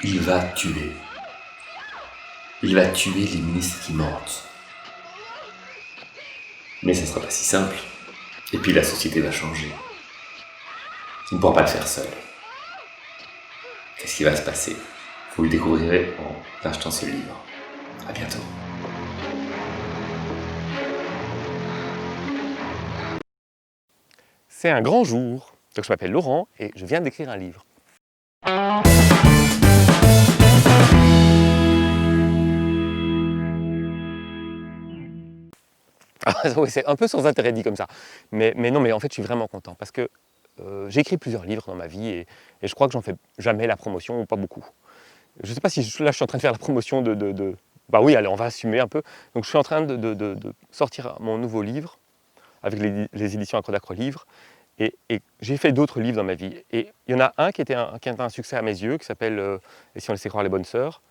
Il va tuer. Il va tuer les ministres qui mentent. Mais ça sera pas si simple. Et puis la société va changer. Il ne pourra pas le faire seul. Qu'est-ce qui va se passer? Vous le découvrirez en achetant ce livre. À bientôt. C'est un grand jour. Donc je m'appelle Laurent et je viens d'écrire un livre. Oui, c'est un peu sans intérêt dit comme ça. Mais non, mais en fait, je suis vraiment content parce que j'ai écrit plusieurs livres dans ma vie et je crois que j'en fais jamais la promotion ou pas beaucoup. Je ne sais pas si là, je suis en train de faire la promotion de... Bah oui, allez, on va assumer un peu. Donc je suis en train de sortir mon nouveau livre avec les éditions Acrodacro Livres. Et j'ai fait d'autres livres dans ma vie. Et il y en a un qui était un succès à mes yeux, qui s'appelle Et si on laissait croire les bonnes sœurs,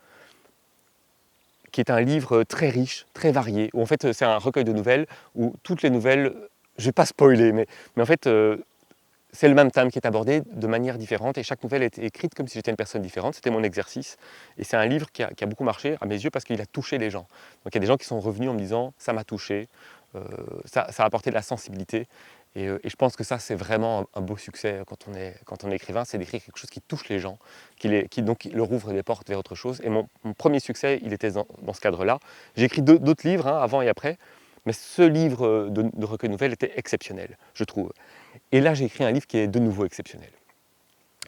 qui est un livre très riche, très varié, où en fait c'est un recueil de nouvelles, où toutes les nouvelles, je ne vais pas spoiler, mais en fait c'est le même thème qui est abordé de manière différente, et chaque nouvelle est écrite comme si j'étais une personne différente, c'était mon exercice. Et c'est un livre qui a beaucoup marché à mes yeux parce qu'il a touché les gens. Donc il y a des gens qui sont revenus en me disant « ça m'a touché, ça a apporté de la sensibilité ». Et je pense que ça, c'est vraiment un beau succès quand on est écrivain, c'est d'écrire quelque chose qui touche les gens, qui donc leur ouvre des portes vers autre chose. Et mon premier succès, il était dans ce cadre-là. J'ai écrit d'autres livres, hein, avant et après, mais ce livre de recueil de nouvelles était exceptionnel, je trouve. Et là, j'ai écrit un livre qui est de nouveau exceptionnel.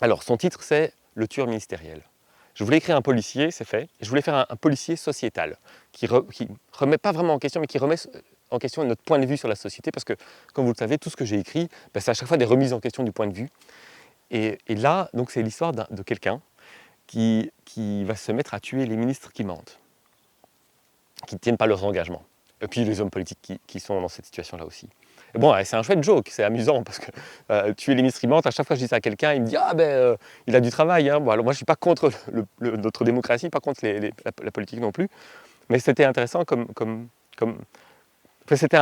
Alors, son titre, c'est « Le tueur ministériel ». Je voulais écrire un policier, c'est fait. Et je voulais faire un policier sociétal, qui remet pas vraiment en question, mais qui remet en question notre point de vue sur la société, parce que, comme vous le savez, tout ce que j'ai écrit, c'est à chaque fois des remises en question du point de vue. Et là, donc, c'est l'histoire de quelqu'un qui va se mettre à tuer les ministres qui mentent, qui ne tiennent pas leurs engagements. Et puis les hommes politiques qui sont dans cette situation-là aussi. Et bon, c'est un chouette joke, c'est amusant, parce que tuer les ministres qui mentent, à chaque fois que je dis ça à quelqu'un, il me dit « Ah ben, il a du travail, hein. » Bon, alors moi, je ne suis pas contre notre démocratie, pas contre la politique non plus, mais c'était intéressant c'était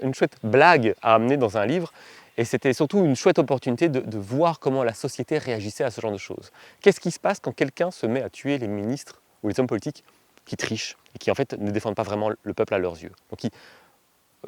une chouette blague à amener dans un livre, et c'était surtout une chouette opportunité de voir comment la société réagissait à ce genre de choses. Qu'est-ce qui se passe quand quelqu'un se met à tuer les ministres ou les hommes politiques qui trichent et qui en fait ne défendent pas vraiment le peuple à leurs yeux? Donc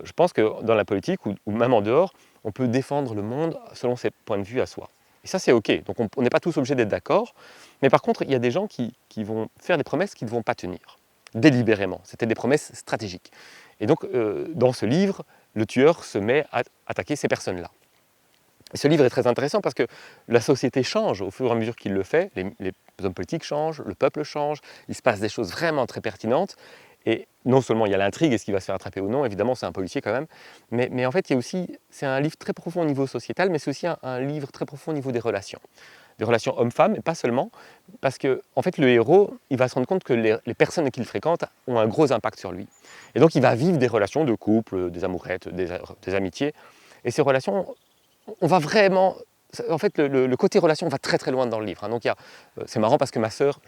je pense que dans la politique ou même en dehors, on peut défendre le monde selon ses points de vue à soi. Et ça, c'est OK. Donc on n'est pas tous obligés d'être d'accord. Mais par contre, il y a des gens qui vont faire des promesses qu'ils ne vont pas tenir, délibérément. C'était des promesses stratégiques. Et donc, dans ce livre, le tueur se met à attaquer ces personnes-là. Et ce livre est très intéressant parce que la société change au fur et à mesure qu'il le fait. Les hommes politiques changent, le peuple change. Il se passe des choses vraiment très pertinentes. Et non seulement il y a l'intrigue et ce qui va se faire attraper ou non, évidemment c'est un policier quand même, mais en fait il y a aussi, c'est un livre très profond au niveau sociétal, mais c'est aussi un livre très profond au niveau des relations hommes-femmes, et pas seulement, parce que en fait le héros, il va se rendre compte que les personnes qu'il fréquente ont un gros impact sur lui. Et donc il va vivre des relations de couple, des amourettes, des amitiés, et ces relations, on va vraiment... En fait, le côté relation va très très loin dans le livre. Hein. Donc c'est marrant parce que ma sœur,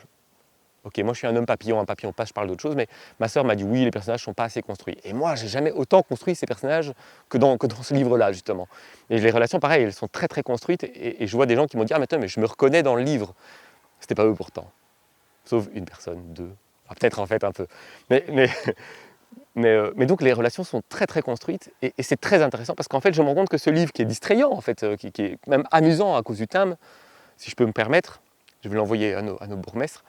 ok, moi je suis un homme papillon, pas, je parle d'autre chose, mais ma sœur m'a dit oui, les personnages ne sont pas assez construits. Et moi, j'ai jamais autant construit ces personnages que dans ce livre-là, justement. Et les relations, pareil, elles sont très très construites, et je vois des gens qui m'ont dit « Ah, mais attends, mais je me reconnais dans le livre ». C'était pas eux pourtant, sauf une personne, deux, ah, peut-être en fait un peu. Mais donc les relations sont très très construites, et c'est très intéressant parce qu'en fait, je me rends compte que ce livre qui est distrayant, en fait, qui est même amusant à cause du thème, si je peux me permettre, je vais l'envoyer à nos bourgmestres,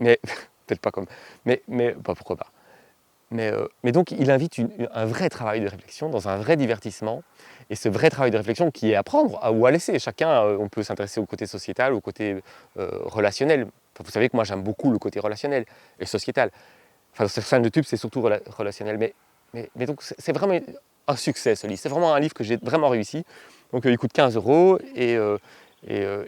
mais peut-être pas comme... Mais bah, pourquoi pas. Mais donc, il invite un vrai travail de réflexion, dans un vrai divertissement, et ce vrai travail de réflexion qui est à prendre ou à laisser. Chacun, on peut s'intéresser au côté sociétal, au côté relationnel. Enfin, vous savez que moi, j'aime beaucoup le côté relationnel et sociétal. Enfin, sur scène de tube, c'est surtout relationnel. Mais donc, c'est vraiment un succès, ce livre. C'est vraiment un livre que j'ai vraiment réussi. Donc, il coûte 15 €, et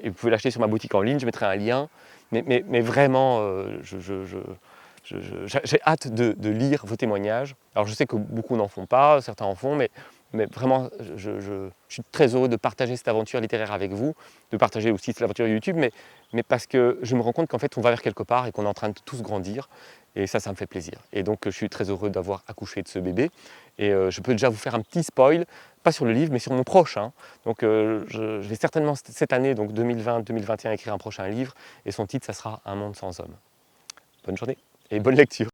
vous pouvez l'acheter sur ma boutique en ligne, je mettrai un lien. Mais vraiment, j'ai hâte de lire vos témoignages. Alors je sais que beaucoup n'en font pas, certains en font, mais mais vraiment, je suis très heureux de partager cette aventure littéraire avec vous, de partager aussi cette aventure YouTube, mais parce que je me rends compte qu'en fait, on va vers quelque part et qu'on est en train de tous grandir. Et ça me fait plaisir. Et donc, je suis très heureux d'avoir accouché de ce bébé. Et je peux déjà vous faire un petit spoil, pas sur le livre, mais sur mon prochain. Donc, je vais certainement cette année, donc 2020-2021, écrire un prochain livre. Et son titre, ça sera Un monde sans hommes. Bonne journée et bonne lecture.